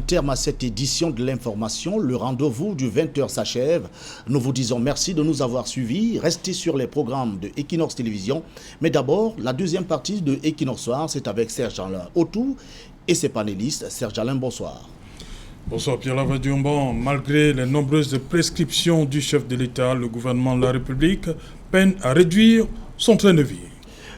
terme à cette édition de l'information. Le rendez-vous du 20h s'achève. Nous vous disons merci de nous avoir suivis. Restez sur les programmes de Equinox Télévision. Mais d'abord, la deuxième partie de Equinox Soir, c'est avec Serge Alain Autou et ses panélistes. Serge Alain, bonsoir. Bonsoir Pierre Lavadiumban. Malgré les nombreuses prescriptions du chef de l'État, le gouvernement de la République peine à réduire son train de vie.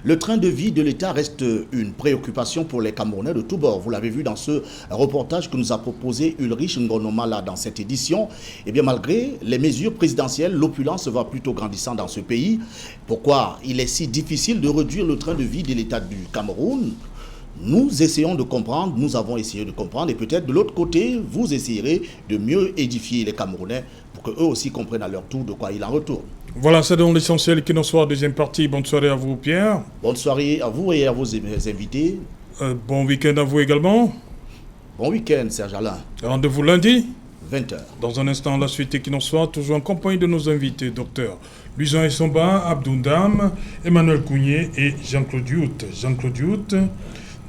Le train de vie de l'État reste une préoccupation pour les Camerounais de tous bords. Vous l'avez vu dans ce reportage que nous a proposé Ulrich Ngonomala dans cette édition. Eh bien, malgré les mesures présidentielles, l'opulence va plutôt grandissant dans ce pays. Pourquoi il est si difficile de réduire le train de vie de l'État du Cameroun? Nous essayons de comprendre, nous avons essayé de comprendre, et peut-être de l'autre côté, vous essayerez de mieux édifier les Camerounais pour qu'eux aussi comprennent à leur tour de quoi il en retourne. Voilà, c'est donc l'essentiel qui nous soit deuxième partie. Bonne soirée à vous, Pierre. Bonne soirée à vous et à vos invités. Bon week-end à vous également. Bon week-end, Serge Alain. Rendez-vous lundi 20h. Dans un instant, la suite qui nous soit, toujours en compagnie de nos invités, docteur Luisan Essomba, Abdoundam, Emmanuel Kounier et Jean-Claude Youth. Jean-Claude Youth,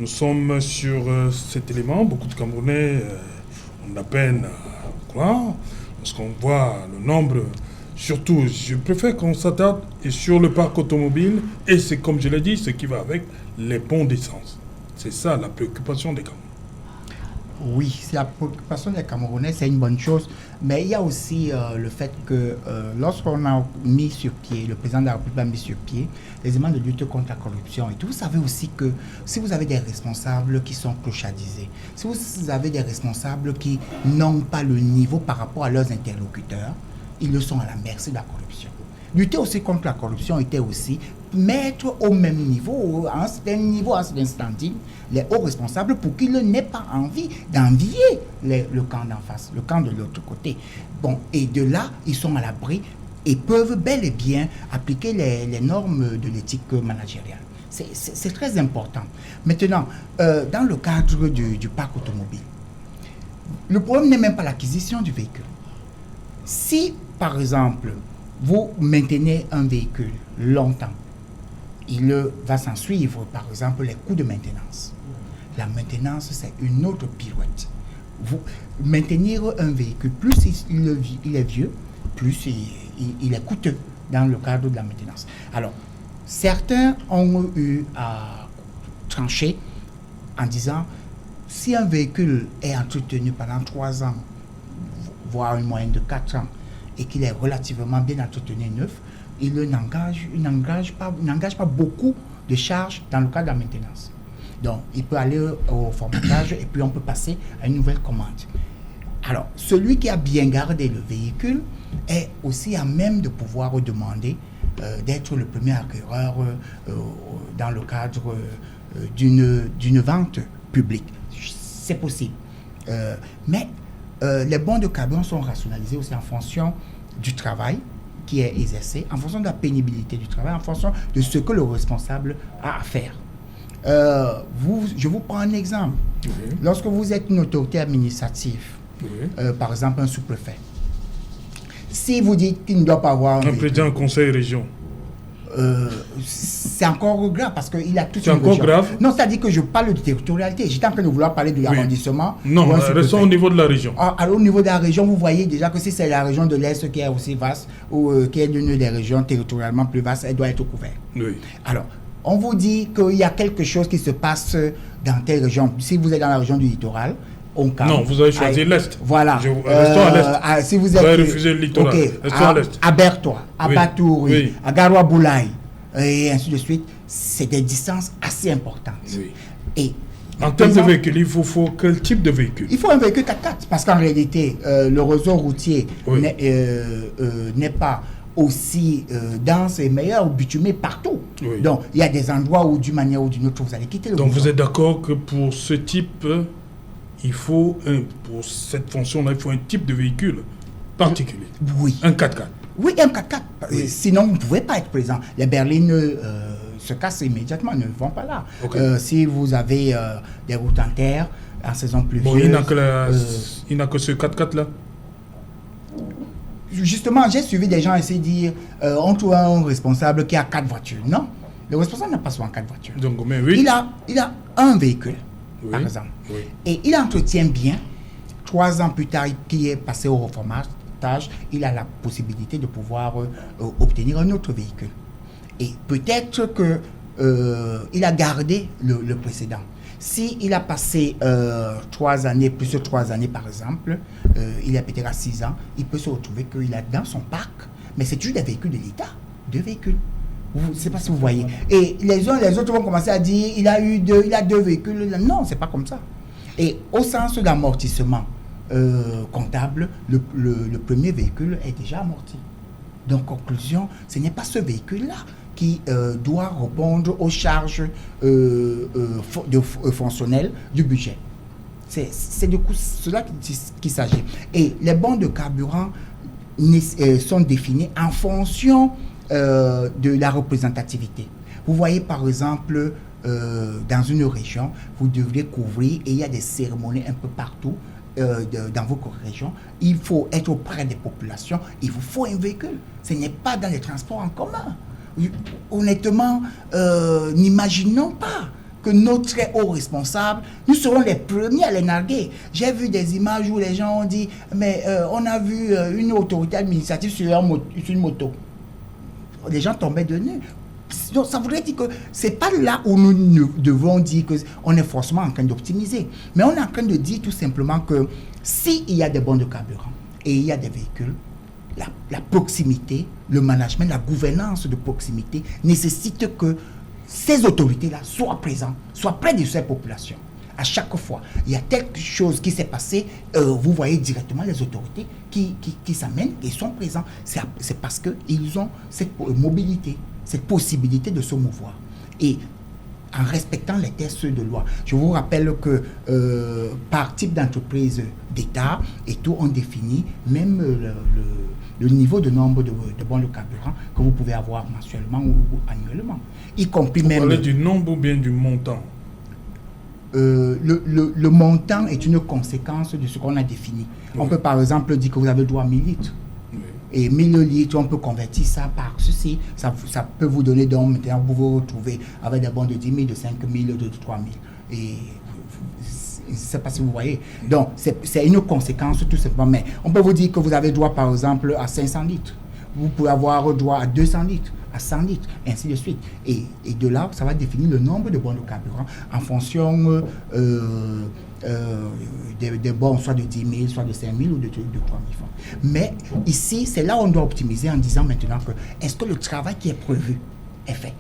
nous sommes sur cet élément. Beaucoup de Camerounais ont de la peine à croire, parce qu'on voit le nombre. Surtout, je préfère qu'on s'attarde sur le parc automobile, et c'est comme je l'ai dit, ce qui va avec les bons d'essence. C'est ça la préoccupation des Camerounais. Oui, c'est la préoccupation des Camerounais, c'est une bonne chose. Mais il y a aussi le fait que lorsqu'on a mis sur pied, le président de la République a mis sur pied les éléments de lutte contre la corruption et tout, vous savez aussi que si vous avez des responsables qui sont clochardisés, si vous avez des responsables qui n'ont pas le niveau par rapport à leurs interlocuteurs, ils le sont à la merci de la corruption. Lutter aussi contre la corruption était aussi mettre au même niveau, à un certain niveau, à un certain standing, les hauts responsables pour qu'ils n'aient pas envie d'envier le camp d'en face, le camp de l'autre côté. Bon, et de là, ils sont à l'abri et peuvent bel et bien appliquer les normes de l'éthique managériale. C'est très important. Maintenant, dans le cadre du parc automobile, le problème n'est même pas l'acquisition du véhicule. Si, par exemple, vous maintenez un véhicule longtemps, il va s'en suivre, par exemple, les coûts de maintenance. La maintenance, c'est une autre pirouette. Maintenir un véhicule, plus il est vieux, plus il est coûteux dans le cadre de la maintenance. Alors, certains ont eu à trancher en disant, si un véhicule est entretenu pendant 3 ans, voire une moyenne de 4 ans, et qu'il est relativement bien entretenu neuf, il n'engage pas beaucoup de charges dans le cadre de la maintenance. Donc, il peut aller au formatage et puis on peut passer à une nouvelle commande. Alors, celui qui a bien gardé le véhicule est aussi à même de pouvoir demander d'être le premier acquéreur dans le cadre d'une vente publique. C'est possible. Mais les bons de camion sont rationalisés aussi en fonction du travail qui est exercé, en fonction de la pénibilité du travail, en fonction de ce que le responsable a à faire. Je vous prends un exemple. Oui. Lorsque vous êtes une autorité administrative, oui. Par exemple un sous-préfet, si vous dites qu'il ne doit pas avoir un président conseil région, c'est encore grave parce qu'il a tout. C'est encore grave. Non, c'est-à-dire que je parle de territorialité. J'étais en train de vouloir parler de l'arrondissement. Oui. Non, restons au niveau de la région. Alors, au niveau de la région, vous voyez déjà que si c'est la région de l'Est qui est aussi vaste ou qui est l'une des régions territorialement plus vastes, elle doit être couverte. Oui. Alors, on vous dit qu'il y a quelque chose qui se passe dans telle région. Si vous êtes dans la région du littoral, non, vous avez choisi l'Est. Voilà. Restons à l'Est. Si vous avez refusé le littoral. Okay, restons à l'Est. À Bertois, à Batouri, oui. À Garoua-Boulaye, et ainsi de suite, c'est des distances assez importantes. Oui. Et en termes de véhicule, il faut quel type de véhicule? Il faut un véhicule 4x4, parce qu'en réalité, le réseau routier oui. N'est pas aussi dense et meilleur, bitumé partout. Oui. Donc, il y a des endroits où, d'une manière ou d'une autre, vous allez quitter le Donc, réseau. vous êtes d'accord que pour ce type... il faut, pour cette fonction-là, il faut un type de véhicule particulier. Oui. Un 4x4. Oui, un 4x4. Oui. Sinon, vous ne pouvez pas être présent. Les berlines se cassent immédiatement, ne vont pas là. Okay. Si vous avez des routes en terre, en saison pluvieuse... Bon, il n'a que ce 4x4-là. Justement, j'ai suivi des gens essayer de dire on trouve un responsable qui a 4 voitures. Non, le responsable n'a pas souvent 4 voitures. Donc, mais oui. Il a un véhicule. Oui, par exemple. Oui. Et il entretient bien 3 ans plus tard, qui est passé au reformatage, il a la possibilité de pouvoir obtenir un autre véhicule. Et peut-être que il a gardé le précédent. Si il a passé 3 années, plus de 3 années par exemple, il est peut-être à 6 ans, il peut se retrouver qu'il a dans son parc, mais c'est toujours des véhicules de l'État, 2 véhicules. Je ne sais pas si vous voyez. Et les uns et les autres vont commencer à dire il a 2 véhicules. Non, c'est pas comme ça. Et au sens d'amortissement comptable, le premier véhicule est déjà amorti. Donc, conclusion, ce n'est pas ce véhicule-là qui doit répondre aux charges fonctionnelles du budget. C'est du coup cela qu'il s'agit. Et les bons de carburant sont définis en fonction de la représentativité. Vous voyez par exemple dans une région, vous devez couvrir et il y a des cérémonies un peu partout dans vos régions. Il faut être auprès des populations, il vous faut un véhicule. Ce n'est pas dans les transports en commun. Honnêtement, n'imaginons pas que nos très hauts responsables, nous serons les premiers à les narguer. J'ai vu des images où les gens ont dit mais on a vu une autorité administrative sur une moto. Les gens tombaient de nu. Donc, ça voudrait dire que ce n'est pas là où nous devons dire qu'on est forcément en train d'optimiser. Mais on est en train de dire tout simplement que s'il y a des bons de carburant et il y a des véhicules, la proximité, le management, la gouvernance de proximité nécessite que ces autorités-là soient présentes, soient près de ces populations. À chaque fois, il y a quelque chose qui s'est passé, vous voyez directement les autorités qui s'amènent et sont présents. C'est parce qu'ils ont cette mobilité, cette possibilité de se mouvoir. Et en respectant les textes de loi. Je vous rappelle que par type d'entreprise d'État et tout, on définit même le niveau de nombre de bons de carburant que vous pouvez avoir mensuellement ou annuellement. Y compris même... Vous parlez du nombre ou bien du montant? Le montant est une conséquence de ce qu'on a défini. Oui. On peut par exemple dire que vous avez droit à 1000 litres. Oui. Et 1000 litres, on peut convertir ça par ceci. Ça peut vous donner donc maintenant, vous vous retrouvez avec des bons de 10 000, de 5 000, de 3 000. Et je ne sais pas si vous voyez. Donc, c'est une conséquence tout simplement. Mais on peut vous dire que vous avez droit par exemple à 500 litres. Vous pouvez avoir droit à 200 litres, à 100 litres, ainsi de suite. Et de là, ça va définir le nombre de bons de carburant en fonction des bons, soit de 10 000, soit de 5 000 ou de 3 000 francs. Mais ici, c'est là où on doit optimiser en disant maintenant que est-ce que le travail qui est prévu est fait?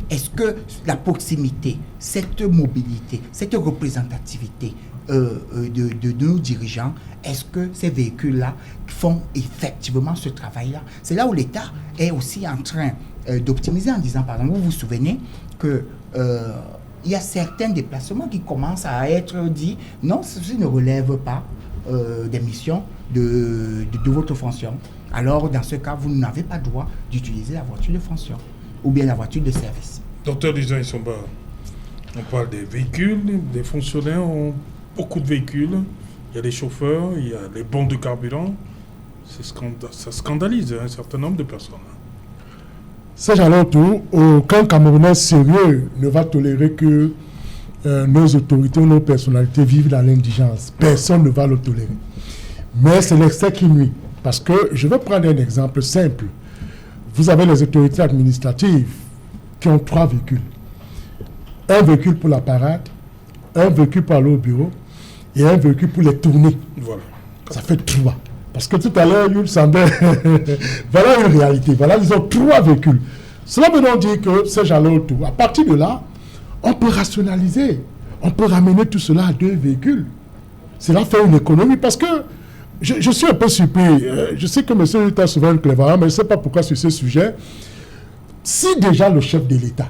Est-ce que la proximité, cette mobilité, cette représentativité de nos dirigeants, est-ce que ces véhicules-là font effectivement ce travail-là? C'est là où l'État est aussi en train d'optimiser en disant, par exemple, vous vous souvenez que il y a certains déplacements qui commencent à être dit, non, ceci ne relève pas des missions de votre fonction. Alors, dans ce cas, vous n'avez pas droit d'utiliser la voiture de fonction ou bien la voiture de service. Docteur Lisan Isomba, on parle des véhicules, des fonctionnaires ont beaucoup de véhicules, il y a des chauffeurs, il y a les bons de carburant. Ça scandalise un certain nombre de personnes. C'est à l'entour, aucun Camerounais sérieux ne va tolérer que nos autorités ou nos personnalités vivent dans l'indigence. Personne ne va le tolérer. Mais c'est l'excès qui nuit. Parce que je vais prendre un exemple simple. Vous avez les autorités administratives qui ont 3 véhicules. Un véhicule pour la parade, un véhicule pour aller au bureau et un véhicule pour les tournées. Voilà. Ça fait 3. Parce que tout à l'heure, il semblait... voilà une réalité. Voilà, ils ont 3 véhicules. Cela veut donc dire que c'est jalé autour. À partir de là, on peut rationaliser. On peut ramener tout cela à 2 véhicules. Cela fait une économie parce que je suis un peu surpris. Je sais que M. Rita souvent clévera, mais je ne sais pas pourquoi sur ce sujet. Si déjà le chef de l'État,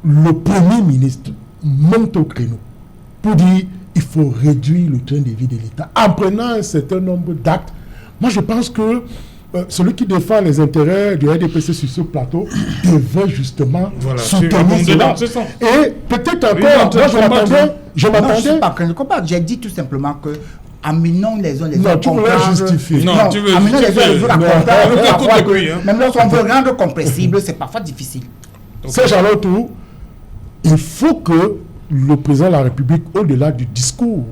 le Premier ministre, monte au créneau pour dire il faut réduire le train de vie de l'État en prenant un certain nombre d'actes, moi je pense que celui qui défend les intérêts du RDPC sur ce plateau devait justement soutenir cela. Et peut-être encore, moi je m'attendais... Non, je ne suis pas en train de combattre. J'ai dit tout simplement que amenons les uns les autres. Non, tu veux justifier. Non, tu veux amenons les uns les autres à comprendre. Même lorsqu'on veut rendre compressible, c'est parfois difficile. C'est genre tout. Il faut que le président de la République, au-delà du discours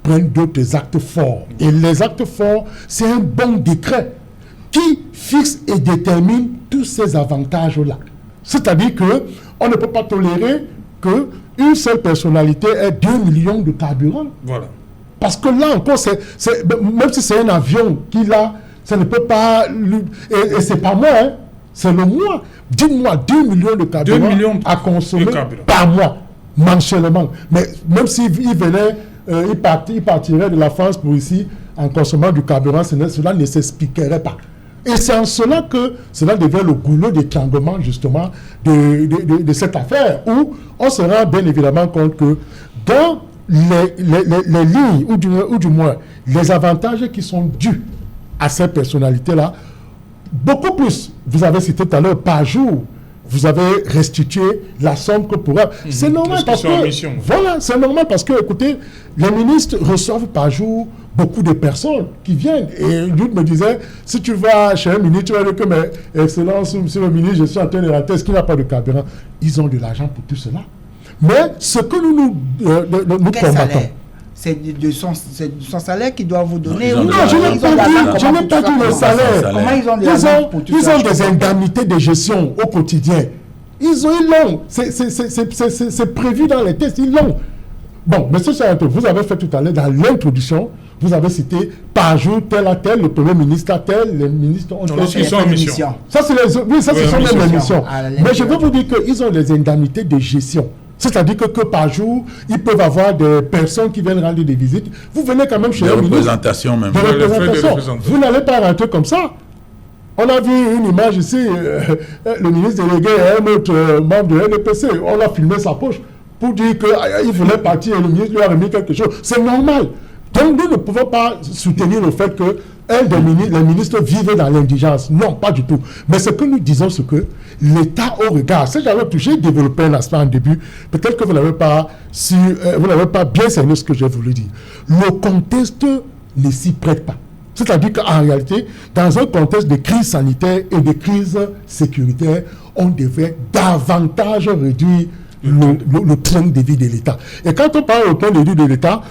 prenne d'autres actes forts. Et les actes forts, c'est un bon décret qui fixe et détermine tous ces avantages-là. C'est-à-dire qu'on ne peut pas tolérer qu'une seule personnalité ait 2 millions de carburant. Voilà. Parce que là encore, même si c'est un avion qu'il a, ça ne peut pas... Et c'est pas moi, hein, c'est le mois. Dites-moi, 2 millions de carburant 2 millions à consommer par mois, mensuellement. Mais même s'il venait, il partirait de la France pour ici, en consommant du carburant, cela ne s'expliquerait pas. Et c'est en cela que cela devient le goulot d'étranglement, justement, de cette affaire, où on se rend bien évidemment compte que dans les lignes, ou du moins les avantages qui sont dus à ces personnalités-là, beaucoup plus, vous avez cité tout à l'heure, par jour, vous avez restitué la somme que pour eux. C'est normal parce que, voilà, c'est normal parce que, écoutez, les ministres reçoivent par jour beaucoup de personnes qui viennent. Et lui me disait, si tu vas chez un ministre, tu vas dire que, mais, Excellence, monsieur le ministre, je suis en train de rater, est-ce qu'il n'a pas de carburant? Ils ont de l'argent pour tout cela. Mais ce que nous combattons, c'est de son salaire qu'ils doivent vous donner. Non, je n'ai pas dit le salaire. Comment ils ont de l'argent pour tout ça? Ils ont des indemnités de gestion au quotidien. Ils l'ont. C'est prévu dans les tests. Ils l'ont. Bon, monsieur Charanto, vous avez fait tout à l'heure, dans l'introduction, vous avez cité par jour tel à tel, le Premier ministre à tel, les ministres ont ils sont en mission. Ça, c'est ce sont les missions. Mais je veux vous dire qu'ils ont les indemnités de gestion. C'est-à-dire que par jour, ils peuvent avoir des personnes qui viennent rendre des visites. Vous venez quand même chez un ministre. Représentations même. Des représentations. Vous n'allez pas rentrer comme ça. On a vu une image ici, le ministre délégué et un autre membre de l'NPC. On a filmé sa poche pour dire qu'il voulait partir et le ministre lui a remis quelque chose. C'est normal. Donc nous ne pouvons pas soutenir le fait que les ministres vivent dans l'indigence. Non, pas du tout. Mais ce que nous disons, c'est que l'État au regard, si j'avais touché, développé un aspect en début, peut-être que vous n'avez pas bien cerné ce que j'ai voulu dire. Le contexte ne s'y prête pas. C'est-à-dire qu'en réalité, dans un contexte de crise sanitaire et de crise sécuritaire, on devait davantage réduire le train de vie de l'État. Et quand on parle au train de vie de l'État,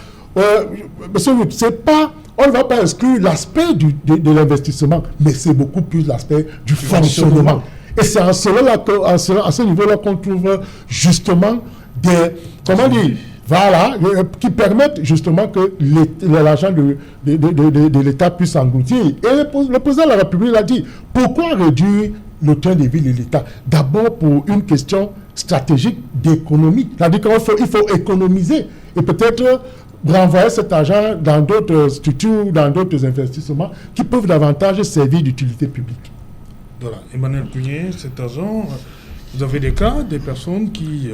c'est pas... On ne va pas exclure l'aspect de l'investissement, mais c'est beaucoup plus l'aspect du fonctionnement. Et c'est à ce niveau-là qu'on trouve justement qui permettent justement que l'argent de l'État puisse engloutir. Et le président de la République l'a dit. Pourquoi réduire le train de vie de l'État? D'abord pour une question stratégique d'économie. C'est-à-dire qu'il faut économiser et peut-être renvoyer cet argent dans d'autres structures, dans d'autres investissements qui peuvent davantage servir d'utilité publique. Voilà. Emmanuel Kounié, cet argent, vous avez des cas, des personnes qui...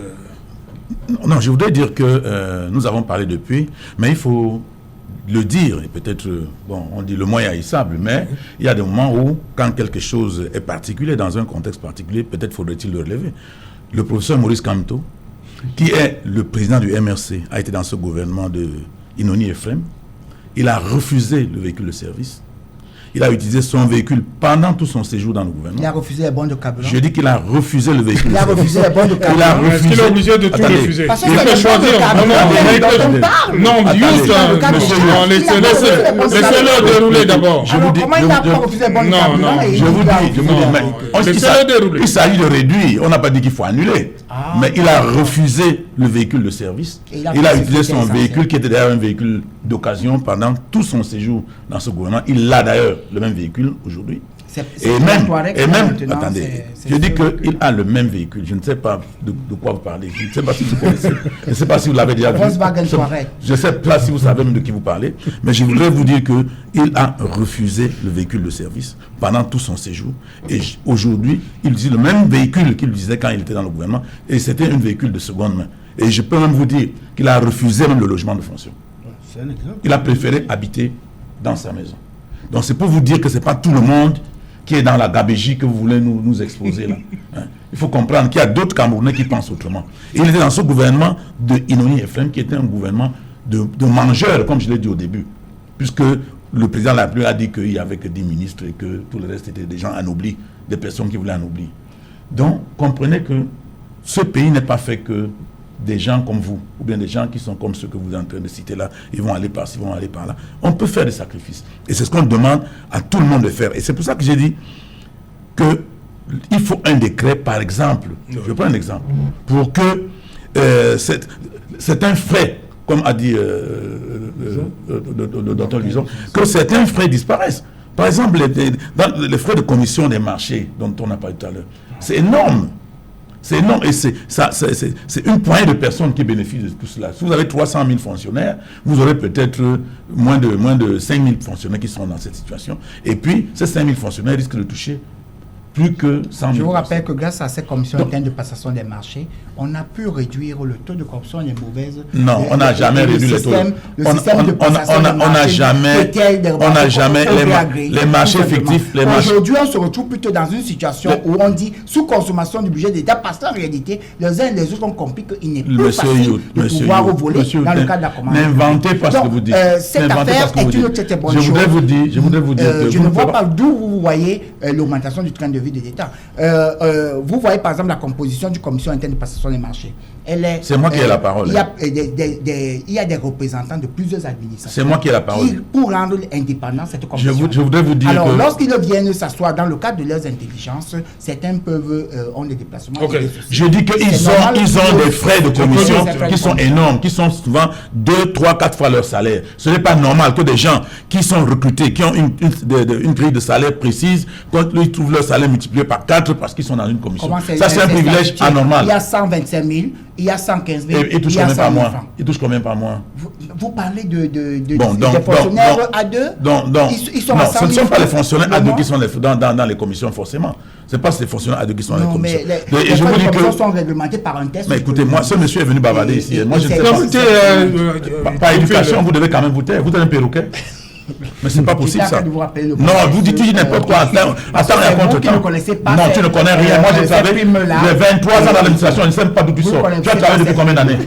Non, je voudrais dire que nous avons parlé depuis, mais il faut le dire, et peut-être, on dit le moyen haïssable, mais il y a des moments où, quand quelque chose est particulier, dans un contexte particulier, peut-être faudrait-il le relever. Le professeur Maurice Kamto, qui est le président du MRC, a été dans ce gouvernement de Inoni Ephraim. Il a refusé le véhicule de service. Il a utilisé son véhicule pendant tout son séjour dans le gouvernement. Il a refusé les bons de carburant. Je dis qu'il a refusé le véhicule. Il a refusé les bons de carburant. Est-ce qu'il est obligé de tout refuser? Parce que il peut choisir. Laissez-le dérouler d'abord. Comment il n'a pas refusé les bons de carburant? Je vous dis, il s'agit de réduire. On n'a pas dit qu'il faut annuler. Mais il a refusé le véhicule de service. Il a utilisé son véhicule qui était d'ailleurs un véhicule d'occasion pendant tout son séjour dans ce gouvernement. Il a d'ailleurs le même véhicule aujourd'hui. Attendez, je dis qu'il a le même véhicule. Je ne sais pas de quoi vous parlez. Je ne sais pas si vous connaissez. Je ne sais pas si vous l'avez déjà vu. Je ne sais pas si vous savez même de qui vous parlez. Mais je voudrais vous dire qu'il a refusé le véhicule de service pendant tout son séjour. Et aujourd'hui, il utilise le même véhicule qu'il utilisait quand il était dans le gouvernement. Et c'était un véhicule de seconde main. Et je peux même vous dire qu'il a refusé même le logement de fonction. Il a préféré habiter dans sa maison. Donc c'est pour vous dire que ce n'est pas tout le monde qui est dans la gabégie que vous voulez nous exposer là. Il faut comprendre qu'il y a d'autres Camerounais qui pensent autrement. Et il était dans ce gouvernement de Inoni Ephraim qui était un gouvernement de mangeurs, comme je l'ai dit au début. Puisque le président de la République a dit qu'il n'y avait que 10 ministres et que tout le reste était des gens anoblis, des personnes qui voulaient anoblir. Donc comprenez que ce pays n'est pas fait que des gens comme vous, ou bien des gens qui sont comme ceux que vous êtes en train de citer là, ils vont aller par-ci, ils vont aller par là. On peut faire des sacrifices. Et c'est ce qu'on demande à tout le monde de faire. Et c'est pour ça que j'ai dit qu'il faut un décret, par exemple, je prends un exemple, pour que certains frais, comme a dit le docteur Luison, que certains frais disparaissent. Par exemple, les frais de commission des marchés dont on a parlé tout à l'heure, c'est énorme. C'est énorme et c'est une poignée de personnes qui bénéficient de tout cela. Si vous avez 300 000 fonctionnaires, vous aurez peut-être moins de 5 000 fonctionnaires qui sont dans cette situation. Et puis, ces 5 000 fonctionnaires risquent de toucher plus que 100 000. Je vous rappelle que grâce à cette commission interne de passation des marchés, on a pu réduire le taux de corruption des mauvaises. Non, on n'a jamais réduit le taux. On n'a jamais les marchés fictifs. Aujourd'hui, on se retrouve plutôt dans une situation où on dit sous-consommation du budget d'État parce qu'en réalité, les uns et les autres ont compris qu'il n'est plus facile de pouvoir voler dans le cadre de la commande. N'inventez pas ce que vous dites. Cette affaire est une très bonne chose. Je voudrais vous dire que je ne vois pas d'où vous voyez l'augmentation du train de vie de l'État. Vous voyez par exemple la composition du commission interne de passation des marchés. C'est moi qui ai la parole. Il y a des représentants de plusieurs administrations. C'est moi qui ai la parole. Pour rendre indépendant cette commission. Je voudrais vous dire alors, lorsqu'ils viennent s'asseoir dans le cadre de leurs intelligences, certains ont des déplacements. Okay. Je dis qu'ils ont des frais de commission qui sont énormes, qui sont souvent 2, 3, 4 fois leur salaire. Ce n'est pas normal que des gens qui sont recrutés, qui ont une grille de salaire précise, quand ils trouvent leur salaire multiplié par 4 parce qu'ils sont dans une commission. Ça, c'est un privilège anormal. Il y a 125 000, il y a 115 000, il touche combien par mois? Il touche combien par mois? Vous parlez des fonctionnaires à deux? Ils sont à 100 000. Ce ne sont pas les fonctionnaires à deux qui sont dans les commissions, forcément. Ce n'est pas ces fonctionnaires à deux qui sont dans les commissions. Les commissions sont réglementées par un test. Mais écoutez, moi, ce monsieur est venu bavarder ici. Moi, je ne sais pas. Par éducation, vous devez quand même vous taire. Vous êtes un perroquet. Mais c'est pas possible ça. Non, vous dites n'importe quoi. Attends, raconte toi. Non, tu ne connais rien. Moi, je savais. J'ai 23 ans dans l'administration. Je ne sais même pas d'où tu sors. Tu as travaillé depuis combien d'années?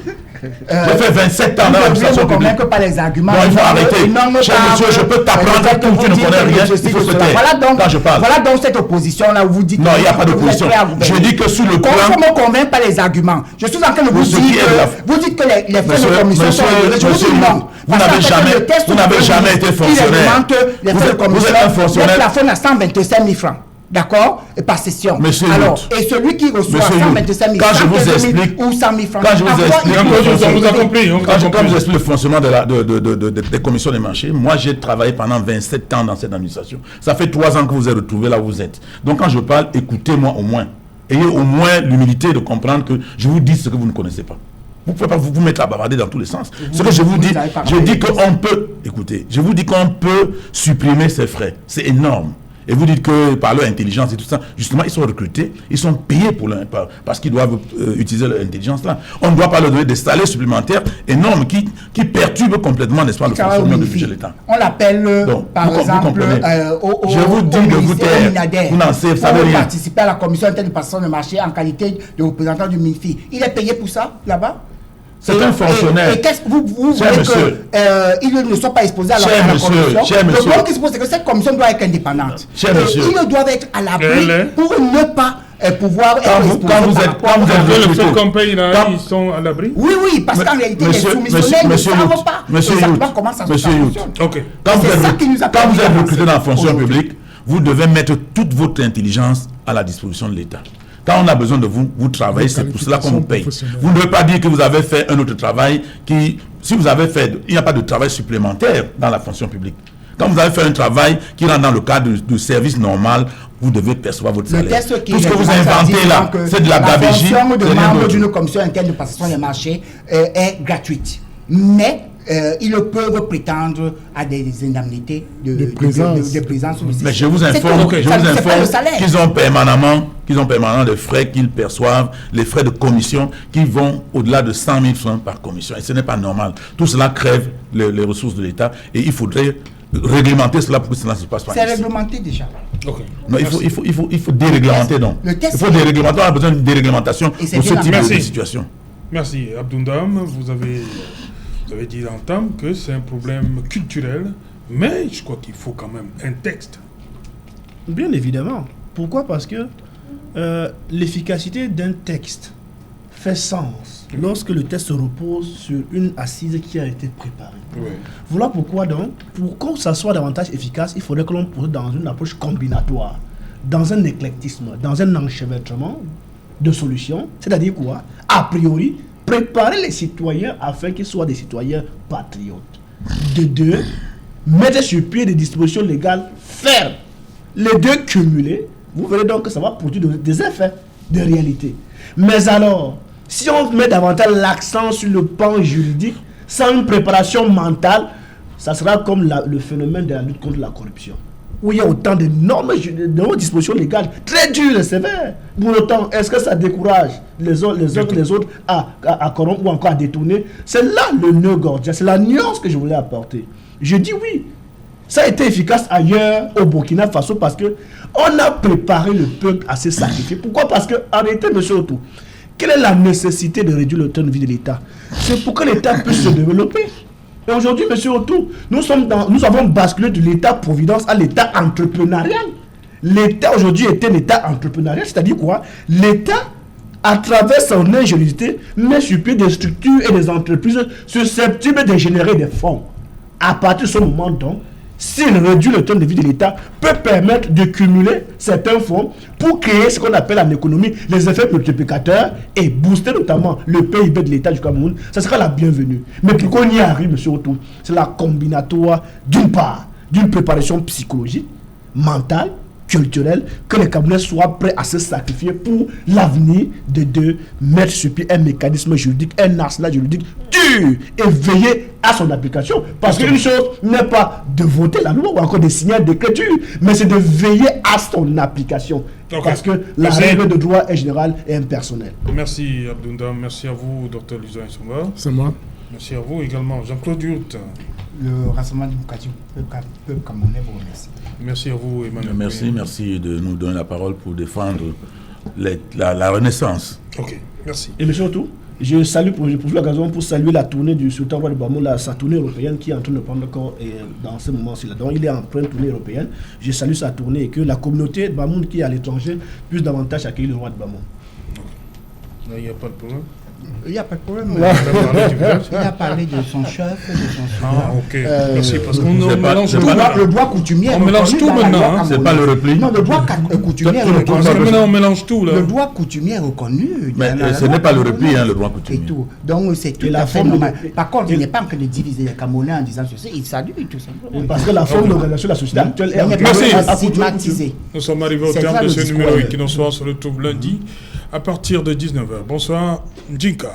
J'ai fait 27 ans dans l'administration publique. Ne pas les arguments. Non, il faut arrêter. Cher monsieur, je peux t'apprendre tout. Tu ne connais rien. Il faut se taire quand je parle. Voilà donc cette opposition-là où vous dites. Non, il n'y a pas d'opposition. Je dis que sur le plan. Comment me convaincre par les arguments? Je suis en train de vous dire que vous dites que les frais de commission sont élevés. Je vous dis non. Vous n'avez jamais été fonctionnaire. Vous êtes un fonctionnaire. Le plafond à 125 000 francs. D'accord? Par session. Monsieur alors, et celui qui reçoit 125 000 quand je vous explique, ou 100 000 francs. Quand je vous explique, quand je vous explique le fonctionnement des commissions des marchés, moi j'ai travaillé pendant 27 ans dans cette administration. Ça fait 3 ans que vous êtes retrouvé là où vous êtes. Donc quand je parle, écoutez-moi au moins. Ayez au moins l'humilité de comprendre que je vous dis ce que vous ne connaissez pas. Vous ne pouvez pas vous mettre à bavarder dans tous les sens. Ce que je vous dis, je dis qu'on peut, écoutez, je vous dis qu'on peut supprimer ces frais. C'est énorme. Et vous dites que par leur intelligence et tout ça, justement, ils sont recrutés, ils sont payés parce qu'ils doivent utiliser leur intelligence là. On ne doit pas leur donner des salaires supplémentaires énormes qui perturbent complètement, n'est-ce pas, le fonctionnement du budget de l'État. On l'appelle, par exemple, je vous dis de vous taire. Vous n'en savez rien. Participer à la commission interne de passation de marché en qualité de représentant du MINFI. Il est payé pour ça, là-bas? C'est un fonctionnaire. Et qu'est-ce que vous voulez qu'il ne soit pas exposé à la commission? Le problème qui se pose, c'est que cette commission doit être indépendante. Ils doivent être à l'abri pour ne pas pouvoir être exposés. Quand vous êtes le seul qu'on paye là, ils sont à l'abri? Oui, parce qu'en réalité, les soumissionnaires ne savent pas exactement comment ça fonctionne. Quand vous êtes recruté dans la fonction publique, vous devez mettre toute votre intelligence à la disposition de l'État. Quand on a besoin de vous, vous travaillez, c'est pour cela qu'on vous paye. Vous ne devez pas dire que vous avez fait un autre travail si vous avez fait, il n'y a pas de travail supplémentaire dans la fonction publique. Quand vous avez fait un travail qui rentre dans le cadre du service normal, vous devez percevoir votre salaire. Tout ce que vous inventez là, c'est de la gabégie. La fonction de membre d'une commission interne de passation des marchés est gratuite. Mais ils peuvent prétendre à des indemnités de présence. Mais je vous informe qu'ils ont permanemment des frais qu'ils perçoivent, les frais de commission qui vont au-delà de 100 000 francs par commission. Et ce n'est pas normal. Tout cela crève les ressources de l'État et il faudrait réglementer cela pour que cela ne se passe pas. C'est réglementé déjà. Non, il faut déréglementer donc. Il faut déréglementer, on a besoin d'une déréglementation pour ce type de situation. Merci. Abdoundam, vous avez dit d'entame que c'est un problème culturel, mais je crois qu'il faut quand même un texte. Bien évidemment. Pourquoi? Parce que l'efficacité d'un texte fait sens lorsque le texte se repose sur une assise qui a été préparée. Oui. Voilà pourquoi donc, pour que ça soit davantage efficace, il faudrait que l'on procède dans une approche combinatoire, dans un éclectisme, dans un enchevêtrement de solutions, c'est-à-dire quoi? A priori, préparer les citoyens afin qu'ils soient des citoyens patriotes. De deux, mettre sur pied des dispositions légales fermes. Les deux cumulés, vous verrez donc que ça va produire des effets de réalité. Mais alors, si on met davantage l'accent sur le pan juridique, sans une préparation mentale, ça sera comme le phénomène de la lutte contre la corruption, où il y a autant de normes, de dispositions légales très dures et sévères. Pour autant, est-ce que ça décourage les autres à corrompre ou encore à détourner? C'est là le nœud gordien, c'est la nuance que je voulais apporter. Je dis oui, ça a été efficace ailleurs au Burkina Faso parce que on a préparé le peuple à se sacrifier. Pourquoi? Parce que, en réalité, monsieur Otto, quelle est la nécessité de réduire le temps de vie de l'État? C'est pour que l'État puisse se développer. Et aujourd'hui, monsieur Otto, nous avons basculé de l'État-providence à l'État entrepreneurial. L'État aujourd'hui est un État entrepreneurial, c'est-à-dire quoi? L'État, à travers son ingéniosité, met sur pied des structures et des entreprises susceptibles de générer des fonds. À partir de ce moment, donc, s'il réduit le temps de vie de l'État, peut permettre de cumuler certains fonds pour créer ce qu'on appelle en économie les effets multiplicateurs et booster notamment le PIB de l'État du Cameroun. Ça sera la bienvenue. Mais pour qu'on y arrive, monsieur Otto, c'est la combinatoire d'une part, d'une préparation psychologique, mentale, culturelle, que les Camerounais soient prêts à se sacrifier pour l'avenir de mettre sur pied un mécanisme juridique, un arsenal juridique dur et veiller à son application. Parce qu'une chose n'est pas de voter la loi ou encore de signer un d'écriture, mais c'est de veiller à son application. Okay. Parce que la règle de droit est générale et impersonnelle. Merci Abdounda, merci à vous, Dr Luisan Essomba. C'est moi. Merci à vous également, Jean-Claude Diout. Le Rassemblement démocratique du peuple camerounais vous remercie. Merci à vous, Emmanuel. Merci de nous donner la parole pour défendre la Renaissance. Ok, merci. Et monsieur Otto, je salue pour l'occasion pour saluer la tournée du sultan roi de Bamou, sa tournée européenne qui est en train de prendre corps dans ce moment-ci. Donc il est en pleine tournée européenne. Je salue sa tournée et que la communauté de Bamou qui est à l'étranger puisse davantage accueillir le roi de Bamou. Là, il n'y a pas de problème. Il n'y a pas de problème. Il a parlé de son chef, de son souverain. Ah, ok. Merci. Parce qu'on mélange tout. Le droit coutumier. On mélange tout maintenant. C'est pas le repli. Non, le droit coutumier est reconnu. Parce que maintenant, on mélange tout. Là. Le droit coutumier est reconnu. Mais ce n'est pas le repli, le droit coutumier. Et tout. Donc, c'est tout à fait normal. Par contre, il n'est pas en train de diviser les Camerounais en disant ceci. Il salue tout simplement. Parce que la forme d'organisation de la société actuelle est stigmatisée. Nous sommes arrivés au terme de ce numéro qui nous se retrouve lundi à partir de 19h. Bonsoir, Njinka.